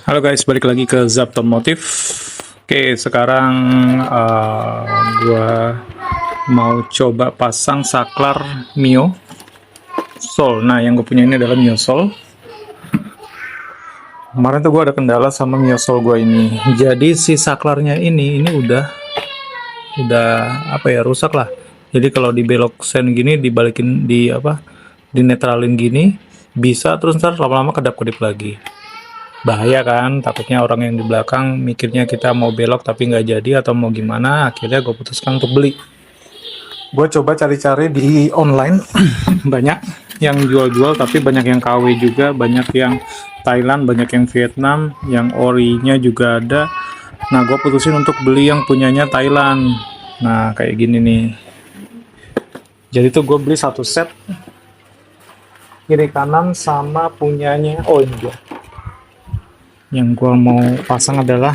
Halo guys, balik lagi ke Zapton Motif. Oke, sekarang gua mau coba pasang saklar Mio Sol. Nah, yang gue punya ini adalah Mio Sol. Kemarin tuh gue ada kendala sama Mio Sol gue ini. Jadi si saklarnya ini udah apa ya, rusak lah. Jadi kalau dibelok sen gini, dibalikin dinetralin gini, bisa terus ntar lama-lama kedap-kedip lagi. Bahaya kan, takutnya orang yang di belakang mikirnya kita mau belok tapi nggak jadi atau mau gimana. Akhirnya gue putuskan untuk beli. Gue coba cari-cari di online. Banyak yang jual-jual, tapi banyak yang KW juga, banyak yang Thailand, banyak yang Vietnam, yang orinya juga ada. Nah, gue putusin untuk beli yang punyanya Thailand. Nah, kayak gini nih. Jadi tuh gue beli satu set, kiri kanan sama punyanya. Oh, ini dia. Yang gue mau pasang adalah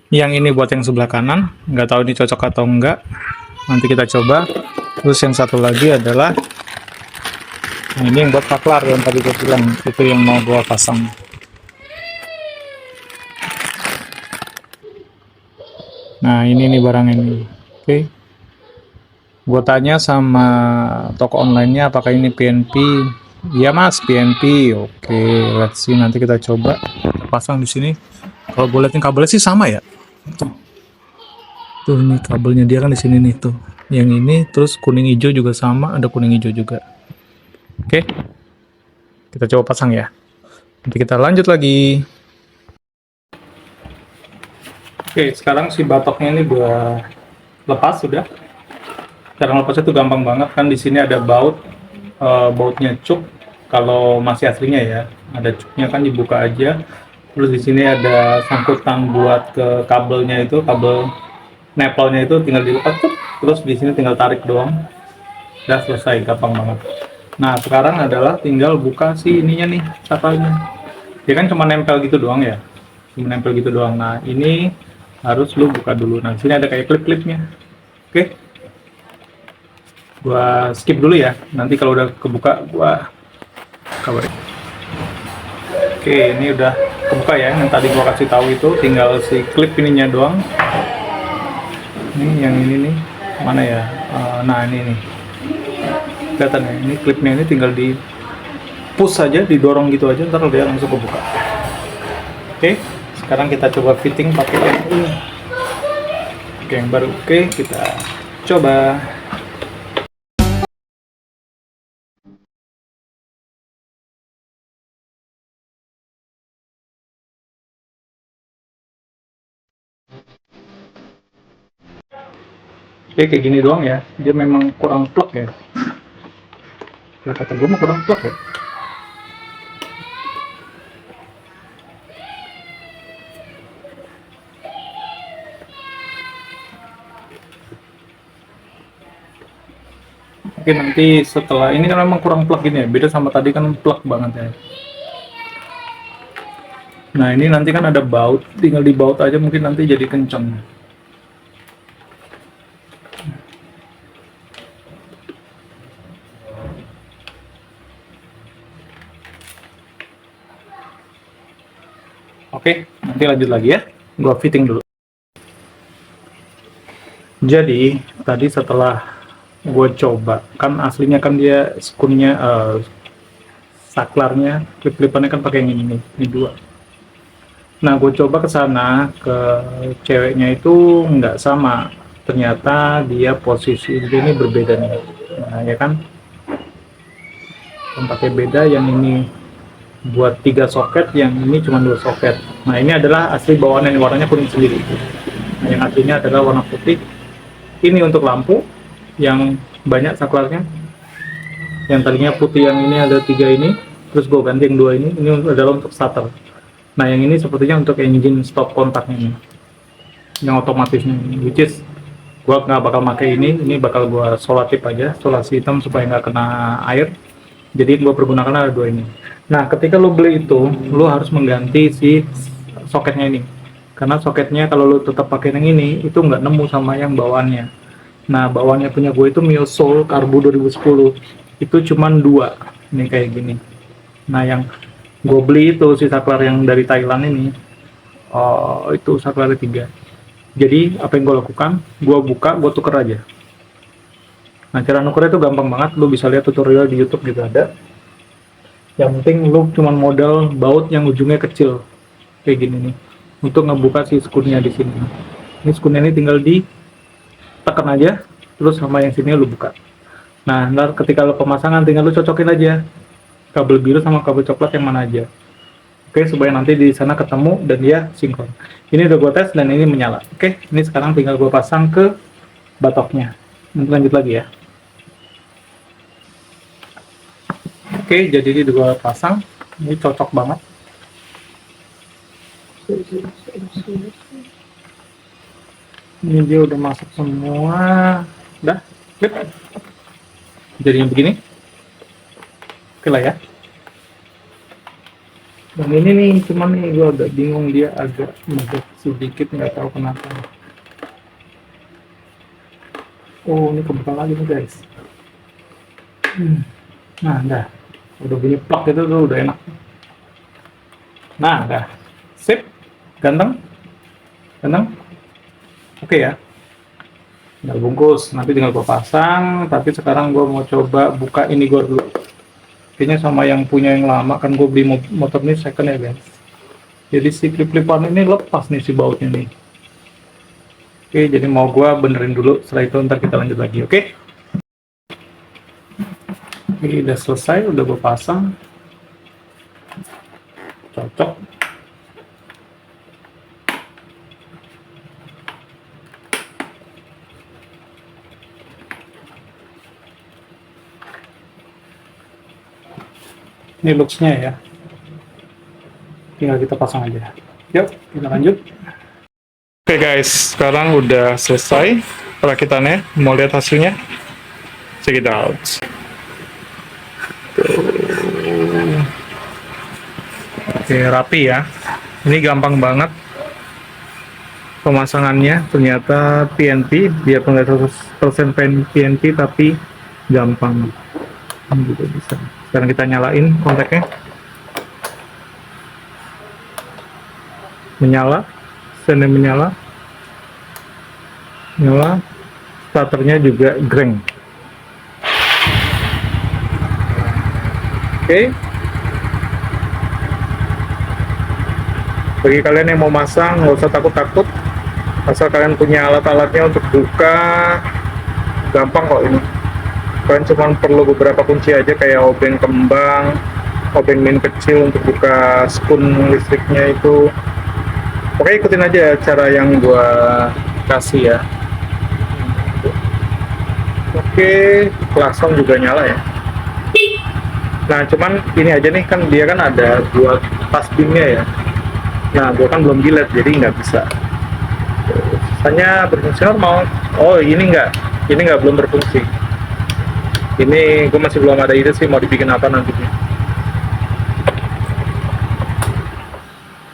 yang ini buat yang sebelah kanan. Nggak tahu ini cocok atau enggak, nanti kita coba. Terus yang satu lagi adalah ini yang buat saklar yang tadi gue bilang, itu yang mau gue pasang. Nah, ini nih barang ini. Oke, gue tanya sama toko online-nya apakah ini PNP. Iya mas, PNP. Oke, let's see, nanti kita coba pasang di sini. Kalau gue liatin kabelnya sih sama ya. Tuh ini kabelnya dia kan di sini nih tuh. Yang ini terus kuning hijau juga sama, ada kuning hijau juga. Oke, kita coba pasang ya. Nanti kita lanjut lagi. Oke, sekarang si batoknya ini gua lepas sudah. Cara lepasnya tuh gampang banget kan, di sini ada bautnya cuk. Kalau masih aslinya ya, ada cuknya kan, dibuka aja. Terus di sini ada sangkutan buat ke kabelnya, itu kabel nepelnya itu tinggal dilepas tuh. Terus di sini tinggal tarik doang. Udah selesai, gampang banget. Nah, sekarang adalah tinggal buka si ininya nih, saklanya. Dia kan cuma nempel gitu doang ya. Cuma nempel gitu doang. Nah, ini harus lu buka dulu. Nah, sini ada kayak klip-klipnya. Oke. Gua skip dulu ya. Nanti kalau udah kebuka gua kabarin. Oke, ini udah kebuka ya. Yang tadi gua kasih tahu itu tinggal si klip ininya doang. Ini yang ini nih. Mana ya? Nah, ini nih. Kelihatan ya, ini klipnya ini tinggal di push saja, didorong gitu aja, ntar dia langsung kebuka. Oke, sekarang kita coba fitting pakai yang ini. Oke, yang baru. Oke, kita coba. Oke, kayak gini doang ya. Dia memang kurang plek ya. Ya kata gue mah kurang plek ya. Oke, nanti setelah ini kan memang kurang plek gini ya. Beda sama tadi kan plek banget ya. Nah, ini nanti kan ada baut, tinggal dibaut aja, mungkin nanti jadi kenceng. Oke, nanti lanjut lagi ya. Gua fitting dulu. Jadi, tadi setelah gue coba, kan aslinya kan dia skunnya, saklarnya, klip-klipannya kan pakai yang ini nih, ini dua. Nah, gue coba ke sana, ke ceweknya itu nggak sama. Ternyata dia posisi ini berbeda nih. Nah, ya kan, tempatnya beda, yang ini buat 3 soket, yang ini cuma 2 soket. Nah, ini adalah asli bawaan yang warnanya kuning sendiri. Nah, yang aslinya adalah warna putih. Ini untuk lampu yang banyak saklarnya. Yang tadinya putih yang ini ada 3 ini, terus gue ganti yang 2 ini adalah untuk starter. Nah, yang ini sepertinya untuk engine stop kontaknya ini, yang otomatisnya ini, which is gue nggak bakal pakai ini bakal gue solatip aja, solasi hitam supaya nggak kena air. Jadi gue pergunakan ada 2 ini. Nah, ketika lo beli itu, lo harus mengganti si soketnya ini, karena soketnya kalau lo tetap pakai yang ini, itu nggak nemu sama yang bawaannya. Nah, bawaannya punya gue itu Mio Soul Karbu 2010, itu cuman 2, ini kayak gini. Nah, yang Gue beli itu si saklar yang dari Thailand ini. Itu saklar 3. Jadi apa yang gue lakukan? Gue buka, gue tuker aja. Nah, cara nukernya itu gampang banget. Lu bisa lihat tutorial di YouTube juga ada. Yang penting lu cuma modal baut yang ujungnya kecil kayak gini nih untuk ngebuka si skunnya di sini. Ini skunnya ini tinggal ditekan aja, terus sama yang sini lu buka. Nah, ntar ketika lu pemasangan tinggal lu cocokin aja kabel biru sama kabel coklat yang mana aja. Oke, supaya nanti di sana ketemu dan dia sinkron. Ini udah gue tes dan ini menyala. Oke, ini sekarang tinggal gue pasang ke batoknya. Nanti lanjut lagi ya. Oke, jadi ini udah gue pasang. Ini cocok banget. Ini dia udah masuk semua. Udah, klip. Jadinya begini. Oke lah ya. Dan ini nih, cuman nih gue agak bingung, dia agak megah sedikit, nggak tahu kenapa. Oh, ini kebuka lagi nih guys. Nah, dah. Udah bunyi plak itu tuh udah enak. Nah, dah. Sip. Ganteng. Ganteng. Oke ya. Tinggal bungkus. Nanti tinggal gue pasang. Tapi sekarang gue mau coba buka ini gue dulu. Kayaknya sama yang punya yang lama, kan gue beli motor ini second ya guys. Jadi si klip-klipan ini lepas nih si bautnya nih. Oke, jadi mau gue benerin dulu. Setelah itu ntar kita lanjut lagi, oke? Ini udah selesai, udah gue pasang. Cocok. Ini looks-nya ya. Tinggal kita pasang aja. Yuk, kita lanjut. Oke guys, sekarang udah selesai perakitannya. Mau lihat hasilnya? Check it out. Oke, rapi ya. Ini gampang banget pemasangannya. Ternyata PNP, biarpun nggak 100% PNP, tapi gampang. Ini juga bisa. Sekarang kita nyalain kontaknya. Menyala, sennya menyala, nyala, starternya juga greng. Oke. Bagi kalian yang mau masang, nggak usah takut-takut. Asal kalian punya alat-alatnya untuk buka, gampang kok ini. Kalian cuma perlu beberapa kunci aja kayak obeng kembang, obeng min kecil untuk buka skun listriknya itu. Oke, ikutin aja cara yang gua kasih ya. Oke, klakson juga nyala ya. Nah, cuman ini aja nih, kan dia kan ada dua tas pinnya ya. Nah, gua kan belum gilet jadi nggak bisa. Hanya berfungsi normal. Oh, ini nggak belum berfungsi. Ini gue masih belum ada ide sih mau dibikin apa nantinya.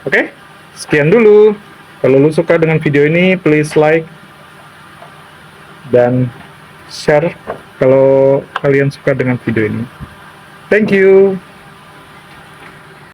Oke, sekian dulu. Kalau lu suka dengan video ini, please like dan share kalau kalian suka dengan video ini. Thank you.